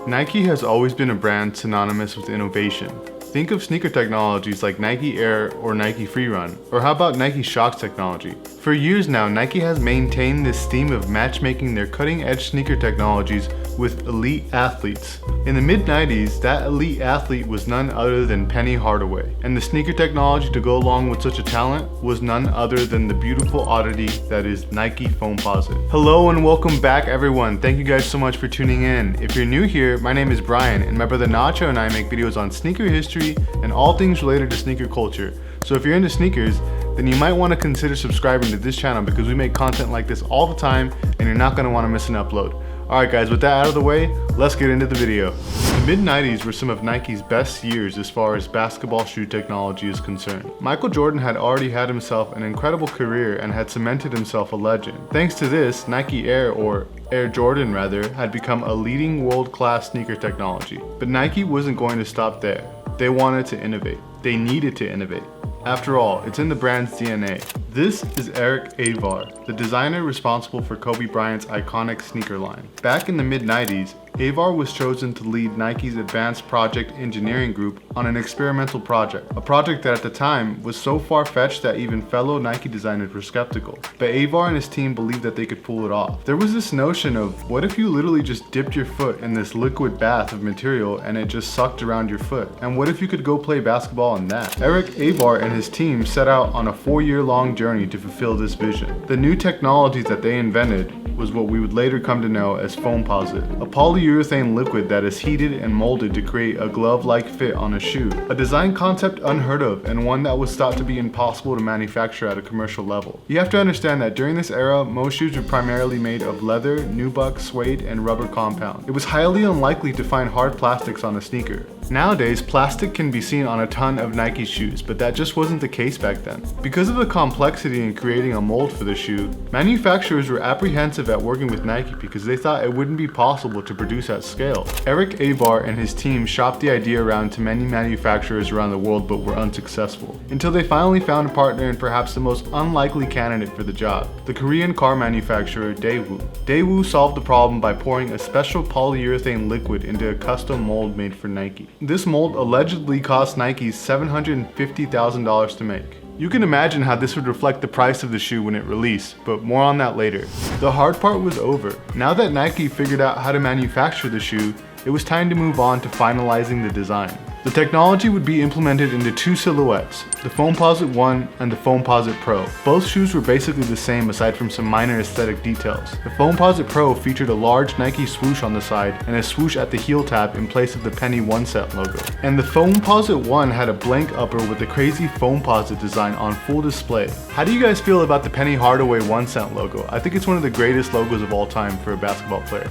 Nike has always been a brand synonymous with innovation. Think of sneaker technologies like Nike Air or Nike Freerun, or how about Nike Shox technology? For years now, Nike has maintained this theme of matchmaking their cutting-edge sneaker technologies with elite athletes. In the mid-90s, that elite athlete was none other than Penny Hardaway, and the sneaker technology to go along with such a talent was none other than the beautiful oddity that is Nike Foamposite. Hello and welcome back everyone. Thank you guys so much for tuning in. If you're new here, my name is Brian, and my brother Nacho and I make videos on sneaker history and all things related to sneaker culture. So if you're into sneakers, then you might want to consider subscribing to this channel because we make content like this all the time and you're not going to want to miss an upload. Alright guys, with that out of the way, let's get into the video. The mid-90s were some of Nike's best years as far as basketball shoe technology is concerned. Michael Jordan had already had himself an incredible career and had cemented himself a legend. Thanks to this, Nike Air, or Air Jordan rather, had become a leading world-class sneaker technology. But Nike wasn't going to stop there. They wanted to innovate. They needed to innovate. After all, it's in the brand's DNA. This is Eric Avar, the designer responsible for Kobe Bryant's iconic sneaker line. Back in the mid-90s, Avar was chosen to lead Nike's advanced project engineering group on an experimental project, a project that at the time was so far-fetched that even fellow Nike designers were skeptical. But Avar and his team believed that they could pull it off. There was this notion of, what if you literally just dipped your foot in this liquid bath of material and it just sucked around your foot? And what if you could go play basketball in that? Eric Avar and his team set out on a 4-year-long journey to fulfill this vision. The new technologies that they invented was what we would later come to know as Foamposite, a polyurethane liquid that is heated and molded to create a glove-like fit on a shoe. A design concept unheard of and one that was thought to be impossible to manufacture at a commercial level. You have to understand that during this era, most shoes were primarily made of leather, nubuck, suede, and rubber compound. It was highly unlikely to find hard plastics on a sneaker. Nowadays, plastic can be seen on a ton of Nike shoes, but that just wasn't the case back then. Because of the complexity in creating a mold for the shoe, manufacturers were apprehensive at working with Nike because they thought it wouldn't be possible to produce at scale. Eric Avar and his team shopped the idea around to many manufacturers around the world but were unsuccessful, until they finally found a partner in perhaps the most unlikely candidate for the job, the Korean car manufacturer Daewoo. Daewoo solved the problem by pouring a special polyurethane liquid into a custom mold made for Nike. This mold allegedly cost Nike $750,000 to make. You can imagine how this would reflect the price of the shoe when it released, but more on that later. The hard part was over. Now that Nike figured out how to manufacture the shoe, it was time to move on to finalizing the design. The technology would be implemented into 2 silhouettes, the Foamposite 1 and the Foamposite Pro. Both shoes were basically the same aside from some minor aesthetic details. The Foamposite Pro featured a large Nike swoosh on the side and a swoosh at the heel tab in place of the Penny 1 Set logo. And the Foamposite 1 had a blank upper with the crazy Foamposite design on full display. How do you guys feel about the Penny Hardaway 1 Cent logo? I think it's one of the greatest logos of all time for a basketball player.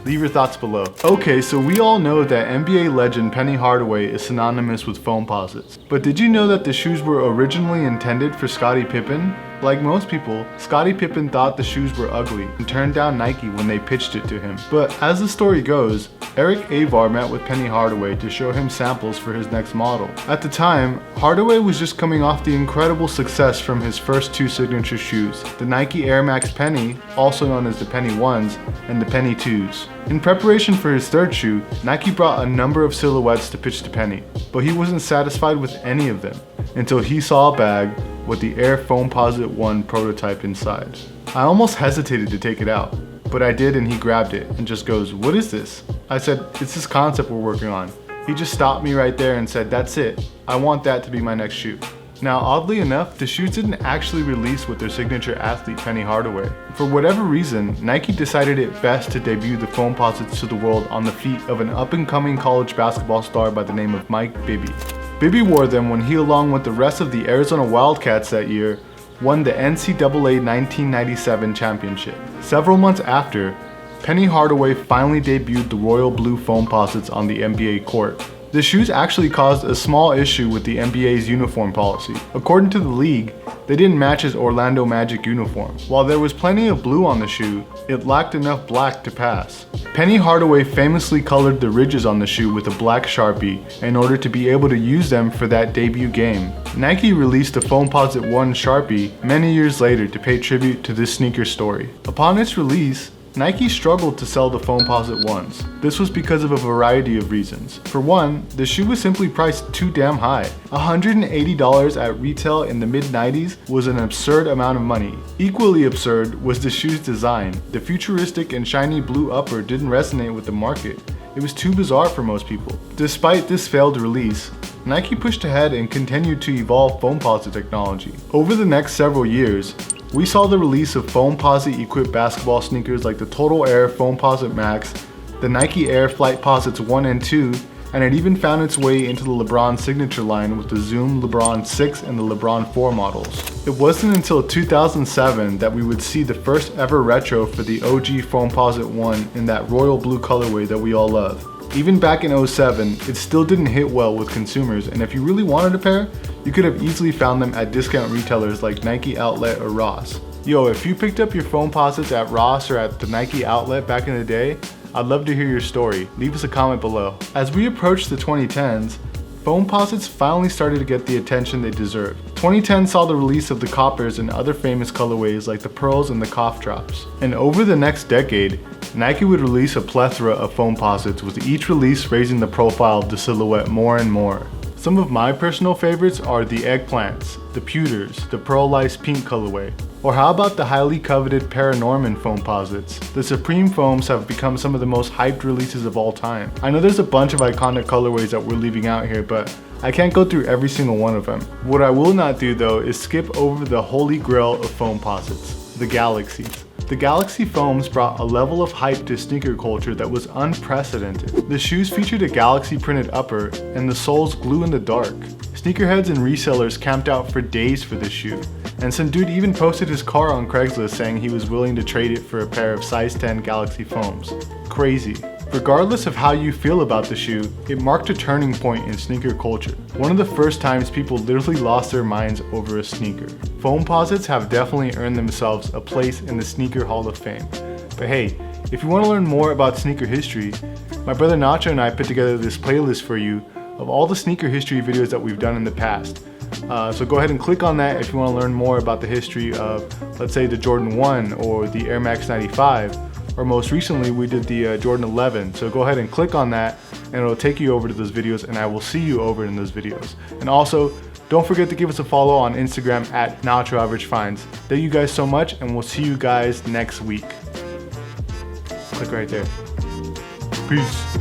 Leave your thoughts below. Okay, so we all know that NBA legend Penny Hardaway is synonymous with Foamposites. But did you know that the shoes were originally intended for Scottie Pippen? Like most people, Scottie Pippen thought the shoes were ugly and turned down Nike when they pitched it to him. But as the story goes, Eric Avar met with Penny Hardaway to show him samples for his next model. At the time, Hardaway was just coming off the incredible success from his first 2 signature shoes, the Nike Air Max Penny, also known as the Penny 1s, and the Penny 2s. In preparation for his 3rd shoe, Nike brought a number of silhouettes to pitch to Penny, but he wasn't satisfied with any of them until he saw a bag with the Air Foamposite 1 prototype inside. I almost hesitated to take it out, but I did and he grabbed it and just goes, "What is this?" I said, "It's this concept we're working on." He just stopped me right there and said, "That's it. I want that to be my next shoe." Now, oddly enough, the shoes didn't actually release with their signature athlete Penny Hardaway. For whatever reason, Nike decided it best to debut the Foamposites to the world on the feet of an up-and-coming college basketball star by the name of Mike Bibby. Bibby wore them when he, along with the rest of the Arizona Wildcats that year, won the NCAA 1997 championship. Several months after, Penny Hardaway finally debuted the royal blue Foamposites on the NBA court. The shoes actually caused a small issue with the NBA's uniform policy. According to the league, they didn't match his Orlando Magic uniform. While there was plenty of blue on the shoe, it lacked enough black to pass. Penny Hardaway famously colored the ridges on the shoe with a black Sharpie in order to be able to use them for that debut game. Nike released the Foamposite 1 Sharpie many years later to pay tribute to this sneaker story. Upon its release, Nike struggled to sell the Foamposite ones. This was because of a variety of reasons. For one, the shoe was simply priced too damn high. $180 at retail in the mid-90s was an absurd amount of money. Equally absurd was the shoe's design. The futuristic and shiny blue upper didn't resonate with the market. It was too bizarre for most people. Despite this failed release, Nike pushed ahead and continued to evolve Foamposite technology. Over the next several years, we saw the release of Foamposite equipped basketball sneakers like the Total Air Foamposite Max, the Nike Air Flightposites 1 and 2, and it even found its way into the LeBron signature line with the Zoom LeBron 6 and the LeBron 4 models. It wasn't until 2007 that we would see the first ever retro for the OG Foamposite 1 in that royal blue colorway that we all love. Even back in 07, it still didn't hit well with consumers, and if you really wanted a pair, you could have easily found them at discount retailers like Nike Outlet or Ross. Yo, if you picked up your Foamposites at Ross or at the Nike Outlet back in the day, I'd love to hear your story. Leave us a comment below. As we approach the 2010s, Foamposites finally started to get the attention they deserved. 2010 saw the release of the Coppers and other famous colorways like the Pearls and the Cough Drops. And over the next decade, Nike would release a plethora of Foamposites, with each release raising the profile of the silhouette more and more. Some of my personal favorites are the Eggplants, the Pewters, the Pearlized Pink colorway. Or how about the highly coveted Paranorman Foamposites? The Supreme Foams have become some of the most hyped releases of all time. I know there's a bunch of iconic colorways that we're leaving out here, but I can't go through every single one of them. What I will not do though is skip over the holy grail of Foamposites, the Galaxies. The Galaxy Foams brought a level of hype to sneaker culture that was unprecedented. The shoes featured a galaxy printed upper and the soles glow in the dark. Sneakerheads and resellers camped out for days for this shoe, and some dude even posted his car on Craigslist saying he was willing to trade it for a pair of size 10 Galaxy Foams. Crazy. Regardless of how you feel about the shoe, it marked a turning point in sneaker culture. One of the first times people literally lost their minds over a sneaker. Foamposites have definitely earned themselves a place in the Sneaker Hall of Fame. But hey, if you want to learn more about sneaker history, my brother Nacho and I put together this playlist for you of all the sneaker history videos that we've done in the past. So go ahead and click on that if you want to learn more about the history of, let's say, the Jordan 1 or the Air Max 95. Or most recently, we did the Jordan 11. So go ahead and click on that and it'll take you over to those videos, and I will see you over in those videos. And also, don't forget to give us a follow on Instagram at NachoAverageFinds. Thank you guys so much, and we'll see you guys next week. Click right there. Peace.